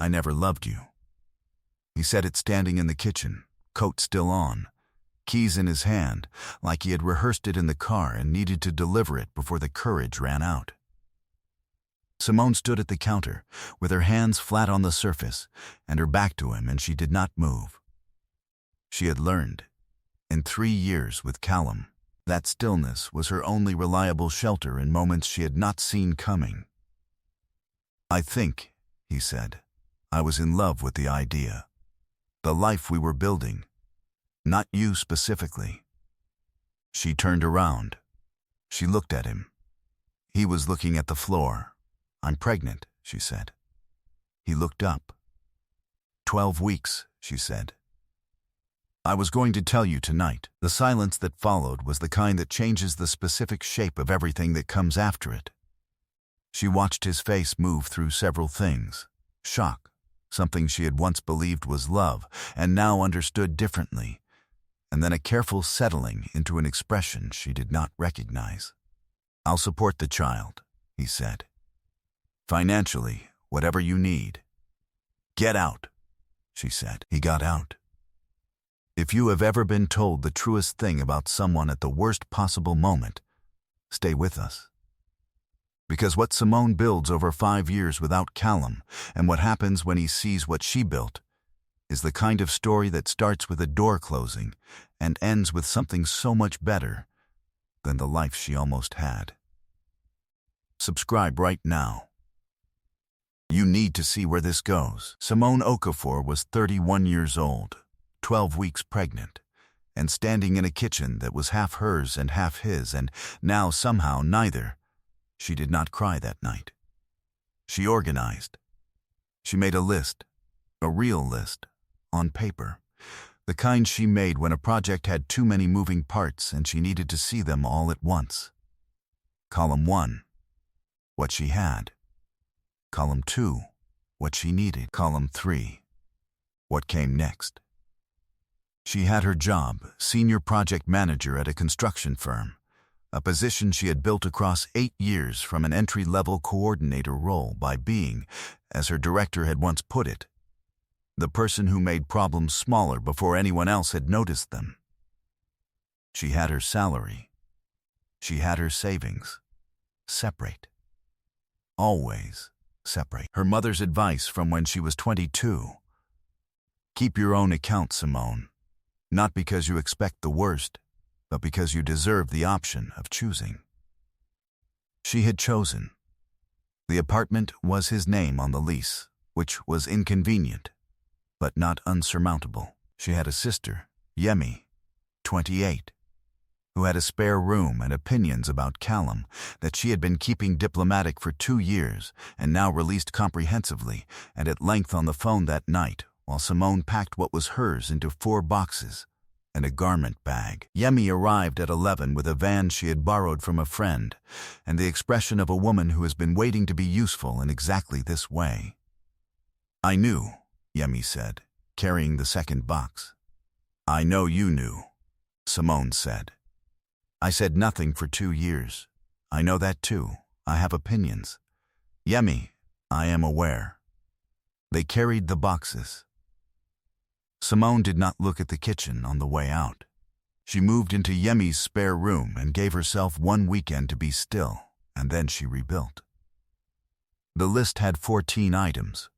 I never loved you. He said it standing in the kitchen, coat still on, keys in his hand, like he had rehearsed it in the car and needed to deliver it before the courage ran out. Simone stood at the counter, with her hands flat on the surface and her back to him, and she did not move. She had learned, in 3 years with Callum, that stillness was her only reliable shelter in moments she had not seen coming. I think, he said, I was in love with the idea. The life we were building. Not you specifically. She turned around. She looked at him. He was looking at the floor. I'm pregnant, she said. He looked up. 12 weeks, she said. I was going to tell you tonight. The silence that followed was the kind that changes the specific shape of everything that comes after it. She watched his face move through several things. Shock, something she had once believed was love and now understood differently, and then a careful settling into an expression she did not recognize. I'll support the child, he said. Financially, whatever you need. Get out, she said. He got out. If you have ever been told the truest thing about someone at the worst possible moment, stay with us. Because what Simone builds over 5 years without Callum, and what happens when he sees what she built, is the kind of story that starts with a door closing and ends with something so much better than the life she almost had. Subscribe right now. You need to see where this goes. Simone Okafor was 31 years old, 12 weeks pregnant, and standing in a kitchen that was half hers and half his, and now somehow neither. She did not cry that night. She organized. She made a list, a real list, on paper, the kind she made when a project had too many moving parts and she needed to see them all at once. Column 1, what she had. Column 2, what she needed. Column 3, what came next. She had her job, senior project manager at a construction firm, a position she had built across 8 years from an entry-level coordinator role by being, as her director had once put it, the person who made problems smaller before anyone else had noticed them. She had her salary. She had her savings. Separate. Always separate. Her mother's advice from when she was 22. Keep your own account, Simone. Not because you expect the worst, but because you deserve the option of choosing. She had chosen. The apartment was his name on the lease, which was inconvenient, but not unsurmountable. She had a sister, Yemi, 28, who had a spare room and opinions about Callum that she had been keeping diplomatic for 2 years and now released comprehensively and at length on the phone that night while Simone packed what was hers into 4 boxes and a garment bag. Yemi arrived at 11 with a van she had borrowed from a friend and the expression of a woman who has been waiting to be useful in exactly this way. I knew, Yemi said, carrying the second box. I know you knew, Simone said. I said nothing for 2 years. I know that too. I have opinions. Yemi, I am aware. They carried the boxes. Simone did not look at the kitchen on the way out. She moved into Yemi's spare room and gave herself 1 weekend to be still, and then she rebuilt. The list had 14 items.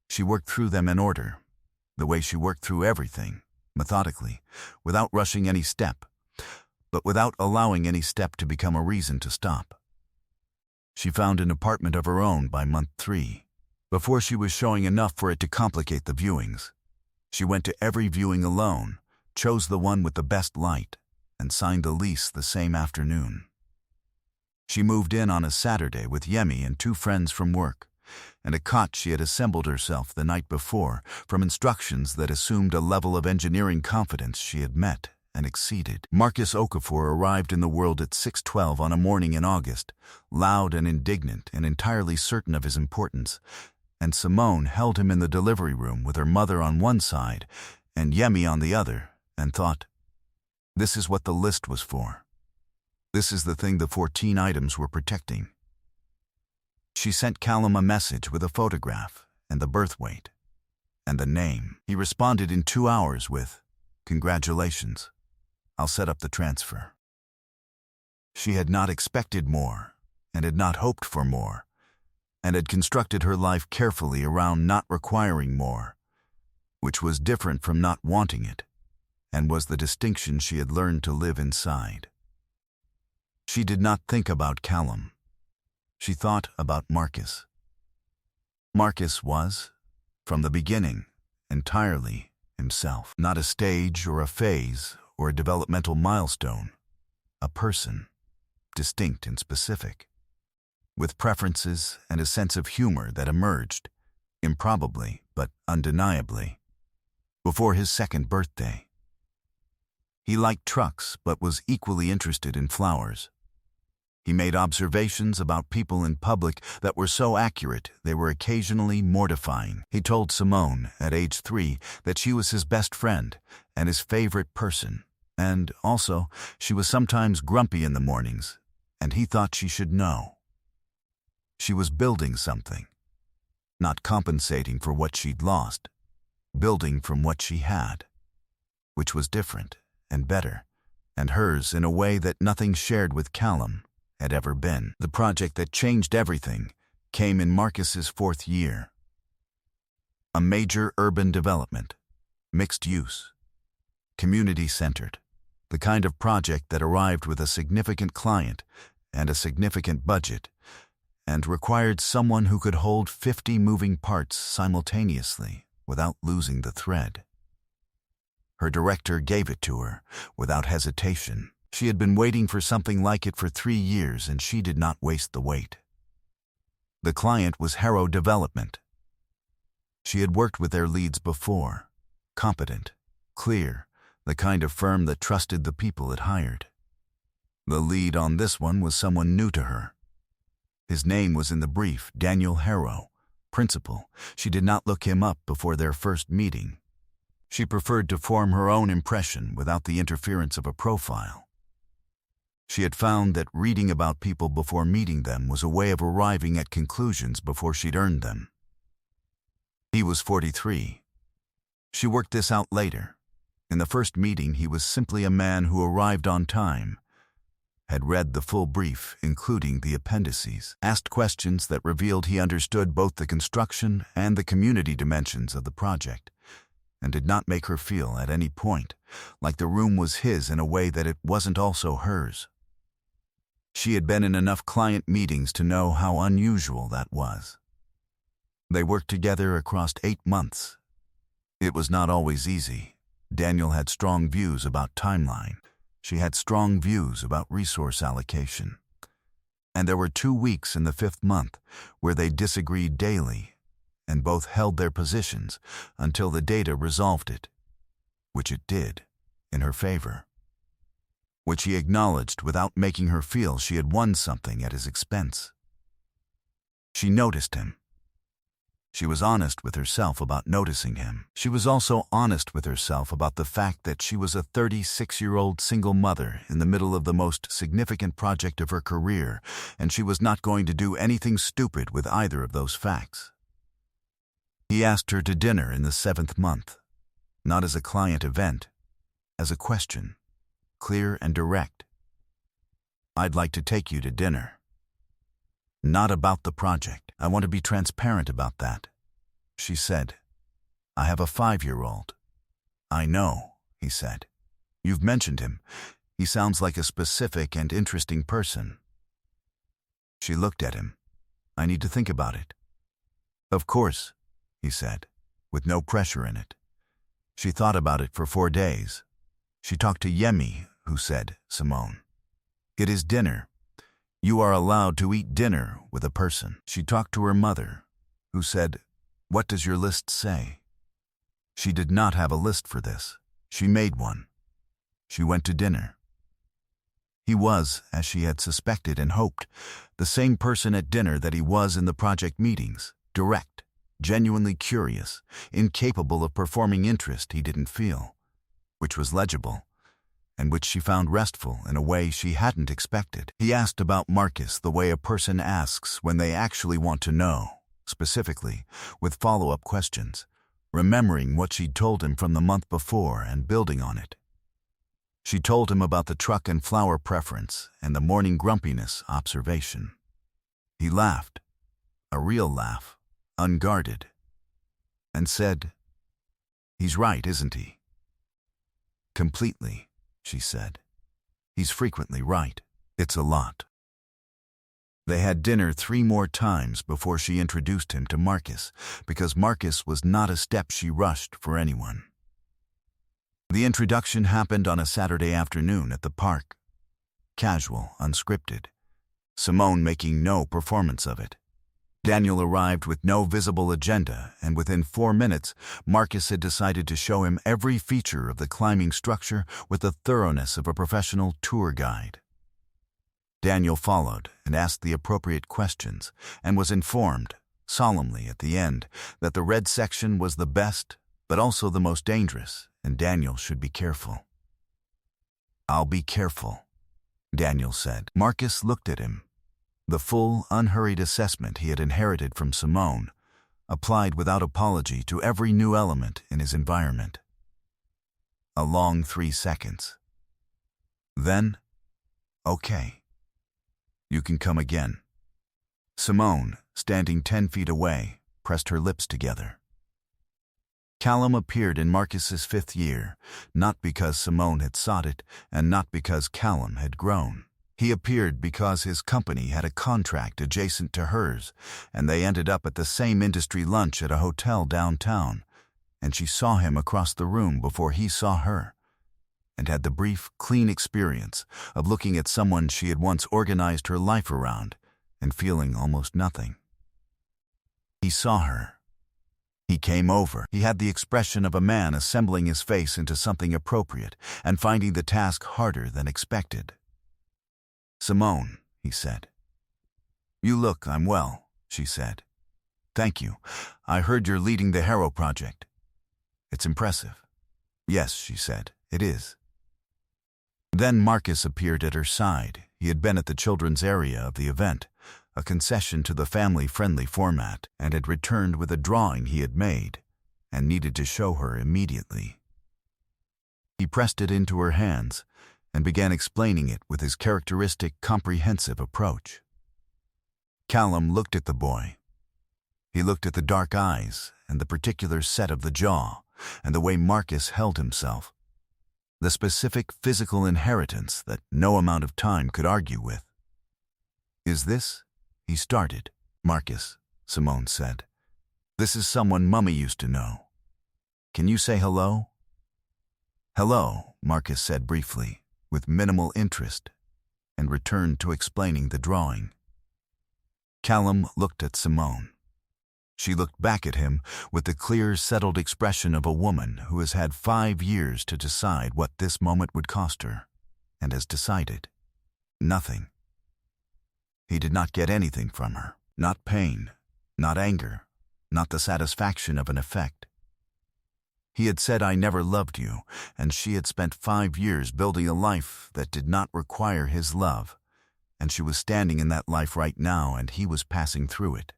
She worked through them in order, the way she worked through everything, methodically, without rushing any step, but without allowing any step to become a reason to stop. She found an apartment of her own by month 3, before she was showing enough for it to complicate the viewings. She went to every viewing alone, chose the one with the best light, and signed the lease the same afternoon. She moved in on a Saturday with Yemi and 2 friends from work, and a cot she had assembled herself the night before from instructions that assumed a level of engineering confidence she had met and exceeded. Marcus Okafor arrived in the world at 6:12 on a morning in August, loud and indignant and entirely certain of his importance, and Simone held him in the delivery room with her mother on one side and Yemi on the other, and thought, this is what the list was for. This is the thing the 14 items were protecting. She sent Callum a message with a photograph and the birth weight, and the name. He responded in 2 hours with, "Congratulations. I'll set up the transfer." She had not expected more, and had not hoped for more, and had constructed her life carefully around not requiring more, which was different from not wanting it, and was the distinction she had learned to live inside. She did not think about Callum. She thought about Marcus. Marcus was, from the beginning, entirely himself. Not a stage or a phase or a developmental milestone. A person, distinct and specific, with preferences and a sense of humor that emerged, improbably but undeniably, before his 2nd birthday. He liked trucks but was equally interested in flowers. He made observations about people in public that were so accurate they were occasionally mortifying. He told Simone, at age 3, that she was his best friend and his favorite person, and also she was sometimes grumpy in the mornings, and he thought she should know. She was building something, not compensating for what she'd lost, building from what she had, which was different and better, and hers in a way that nothing shared with Callum had ever been. The project that changed everything came in Marcus's 4th year. A major urban development, mixed use, community-centered, the kind of project that arrived with a significant client and a significant budget, and required someone who could hold 50 moving parts simultaneously without losing the thread. Her director gave it to her without hesitation. She had been waiting for something like it for 3 years, and she did not waste the wait. The client was Harrow Development. She had worked with their leads before, competent, clear, the kind of firm that trusted the people it hired. The lead on this one was someone new to her. His name was in the brief, Daniel Harrow, principal. She did not look him up before their first meeting. She preferred to form her own impression without the interference of a profile. She had found that reading about people before meeting them was a way of arriving at conclusions before she'd earned them. He was 43. She worked this out later. In the first meeting, he was simply a man who arrived on time, had read the full brief, including the appendices, asked questions that revealed he understood both the construction and the community dimensions of the project, and did not make her feel at any point like the room was his in a way that it wasn't also hers. She had been in enough client meetings to know how unusual that was. They worked together across 8 months. It was not always easy. Daniel had strong views about timeline. She had strong views about resource allocation. And there were 2 weeks in the 5th month where they disagreed daily, and both held their positions until the data resolved it, which it did, in her favor, which he acknowledged without making her feel she had won something at his expense. She noticed him. She was honest with herself about noticing him. She was also honest with herself about the fact that she was a 36-year-old single mother in the middle of the most significant project of her career, and she was not going to do anything stupid with either of those facts. He asked her to dinner in the 7th month, not as a client event, as a question, clear and direct. "I'd like to take you to dinner." Not about the project. "I want to be transparent about that," she said. "I have a 5-year-old. "I know," he said. "You've mentioned him. He sounds like a specific and interesting person." She looked at him. "I need to think about it." "Of course," he said, with no pressure in it. She thought about it for 4 days. She talked to Yemi, who said, "Simone, it is dinner. You are allowed to eat dinner with a person." She talked to her mother, who said, "What does your list say?" She did not have a list for this. She made one. She went to dinner. He was, as she had suspected and hoped, the same person at dinner that he was in the project meetings, direct, genuinely curious, incapable of performing interest he didn't feel, which was legible, and which she found restful in a way she hadn't expected. He asked about Marcus the way a person asks when they actually want to know. specifically, with follow-up questions, remembering what she'd told him from the month before and building on it. She told him about the truck and flower preference and the morning grumpiness observation. He laughed, a real laugh, unguarded, and said, "He's right, isn't he?" "Completely," she said. "He's frequently right. It's a lot." They had dinner 3 more times before she introduced him to Marcus, because Marcus was not a step she rushed for anyone. The introduction happened on a Saturday afternoon at the park. Casual, unscripted. Simone making no performance of it. Daniel arrived with no visible agenda, and within 4 minutes, Marcus had decided to show him every feature of the climbing structure with the thoroughness of a professional tour guide. Daniel followed and asked the appropriate questions, and was informed, solemnly at the end, that the red section was the best, but also the most dangerous, and Daniel should be careful. "I'll be careful," Daniel said. Marcus looked at him. The full, unhurried assessment he had inherited from Simone, applied without apology to every new element in his environment. A long 3 seconds. Then, "Okay. You can come again." Simone, standing 10 feet away, pressed her lips together. Callum appeared in Marcus's 5th year, not because Simone had sought it, and not because Callum had grown. He appeared because his company had a contract adjacent to hers, and they ended up at the same industry lunch at a hotel downtown, and she saw him across the room before he saw her, and had the brief, clean experience of looking at someone she had once organized her life around and feeling almost nothing. He saw her. He came over. He had the expression of a man assembling his face into something appropriate and finding the task harder than expected. "Simone," he said. I'm well," she said. "Thank you. I heard you're leading the Harrow project. It's impressive." "Yes," she said, "it is." Then Marcus appeared at her side. He had been at the children's area of the event, a concession to the family-friendly format, and had returned with a drawing he had made and needed to show her immediately. He pressed it into her hands and began explaining it with his characteristic comprehensive approach. Callum looked at the boy. He looked at the dark eyes and the particular set of the jaw and the way Marcus held himself, the specific physical inheritance that no amount of time could argue with. "Is this?" he started. "Marcus," Simone said. "This is someone Mummy used to know. Can you say hello?" "Hello," Marcus said briefly, with minimal interest, and returned to explaining the drawing. Callum looked at Simone. She looked back at him with the clear, settled expression of a woman who has had 5 years to decide what this moment would cost her, and has decided nothing. He did not get anything from her. Not pain, not anger, not the satisfaction of an effect. He had said, "I never loved you," and she had spent 5 years building a life that did not require his love, and she was standing in that life right now, and he was passing through it.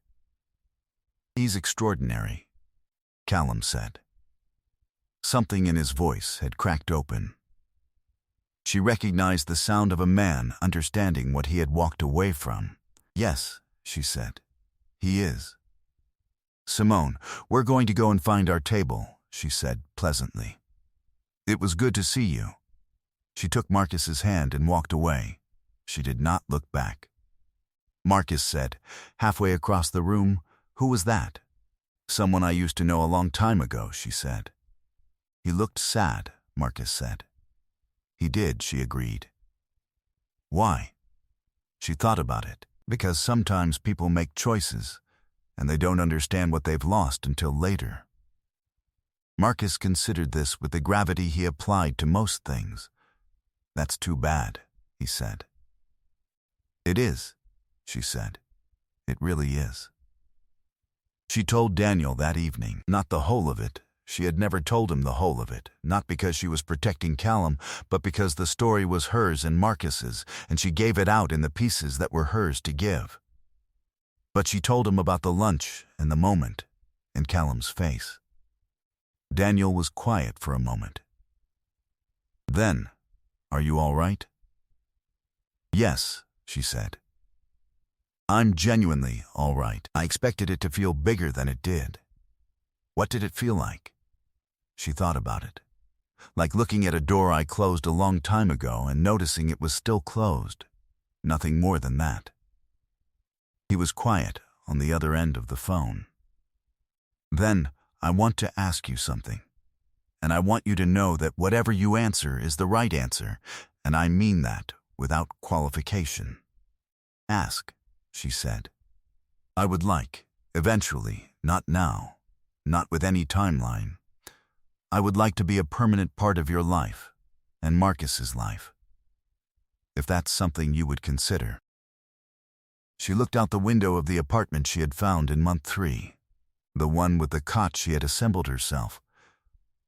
"He's extraordinary," Callum said. Something in his voice had cracked open. She recognized the sound of a man understanding what he had walked away from. "Yes," she said, "he is." "Simone, we're going to go and find our table," she said pleasantly. "It was good to see you." She took Marcus's hand and walked away. She did not look back. Marcus said, halfway across the room, "Who was that?" "Someone I used to know a long time ago," she said. "He looked sad," Marcus said. "He did," she agreed. "Why?" She thought about it. "Because sometimes people make choices, and they don't understand what they've lost until later." Marcus considered this with the gravity he applied to most things. "That's too bad," he said. "It is," she said. "It really is." She told Daniel that evening, not the whole of it. She had never told him the whole of it, not because she was protecting Callum, but because the story was hers and Marcus's, and she gave it out in the pieces that were hers to give. But she told him about the lunch and the moment in Callum's face. Daniel was quiet for a moment. Then, "Are you all right?" "Yes," she said. "I'm genuinely all right. I expected it to feel bigger than it did." "What did it feel like?" She thought about it. Like looking at a door I closed a long time ago and noticing it was still closed. Nothing more than that. He was quiet on the other end of the phone. "Then, I want to ask you something. And I want you to know that whatever you answer is the right answer, and I mean that without qualification." "Ask," she said. "I would like, eventually, not now, not with any timeline. I would like to be a permanent part of your life, and Marcus's life. If that's something you would consider." She looked out the window of the apartment she had found in month 3, the one with the cot she had assembled herself,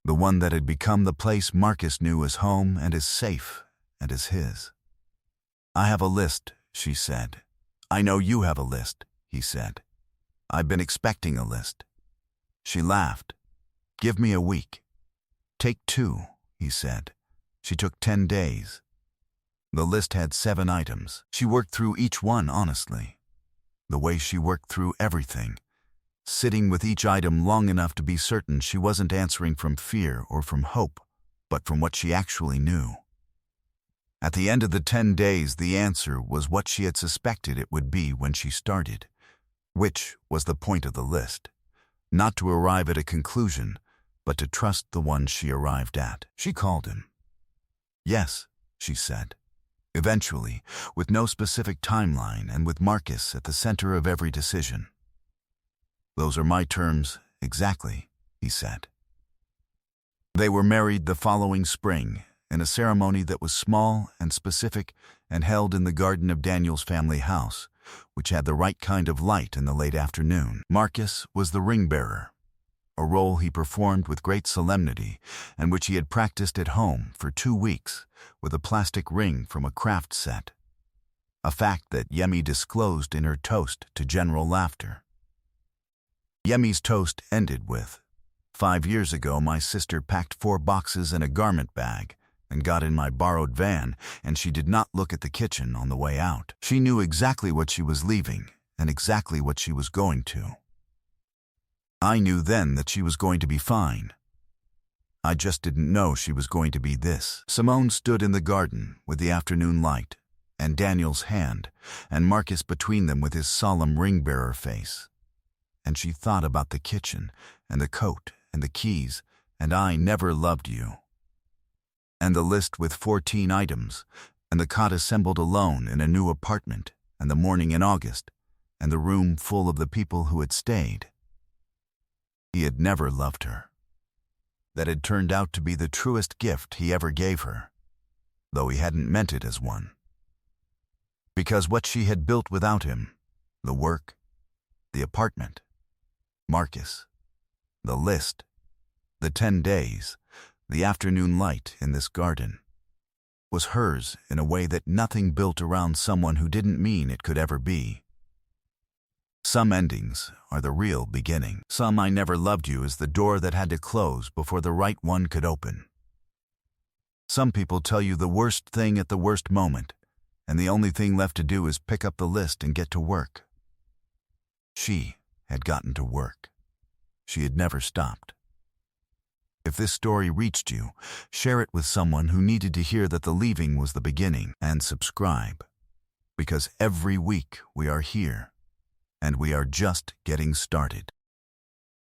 the one that had become the place Marcus knew as home and as safe and as his. "I have a list," she said. "I know you have a list," he said. "I've been expecting a list." She laughed. "Give me a week." "Take 2, he said. She took 10 days. The list had 7 items. She worked through each one honestly. The way she worked through everything, sitting with each item long enough to be certain she wasn't answering from fear or from hope, but from what she actually knew. At the end of the 10 days, the answer was what she had suspected it would be when she started, which was the point of the list. Not to arrive at a conclusion, but to trust the one she arrived at. She called him. "Yes," she said. Eventually, with no specific timeline and with Marcus at the center of every decision. "Those are my terms, exactly," he said. They were married the following spring, in a ceremony that was small and specific and held in the garden of Daniel's family house, which had the right kind of light in the late afternoon. Marcus was the ring bearer, a role he performed with great solemnity and which he had practiced at home for 2 weeks with a plastic ring from a craft set, a fact that Yemi disclosed in her toast to general laughter. Yemi's toast ended with, "5 years ago my sister packed 4 boxes in a garment bag and got in my borrowed van, and she did not look at the kitchen on the way out. She knew exactly what she was leaving and exactly what she was going to. I knew then that she was going to be fine. I just didn't know she was going to be this." Simone stood in the garden with the afternoon light and Daniel's hand and Marcus between them with his solemn ring-bearer face. And she thought about the kitchen and the coat and the keys and "I never loved you." And the list with 14 items, and the cot assembled alone in a new apartment, and the morning in August, and the room full of the people who had stayed. He had never loved her. That had turned out to be the truest gift he ever gave her, though he hadn't meant it as one. Because what she had built without him, the work, the apartment, Marcus, the list, the 10 days, the afternoon light in this garden, was hers in a way that nothing built around someone who didn't mean it could ever be. Some endings are the real beginning. Some "I never loved you" is the door that had to close before the right one could open. Some people tell you the worst thing at the worst moment, and the only thing left to do is pick up the list and get to work. She had gotten to work. She had never stopped. If this story reached you, share it with someone who needed to hear that the leaving was the beginning, and subscribe. Because every week we are here, and we are just getting started.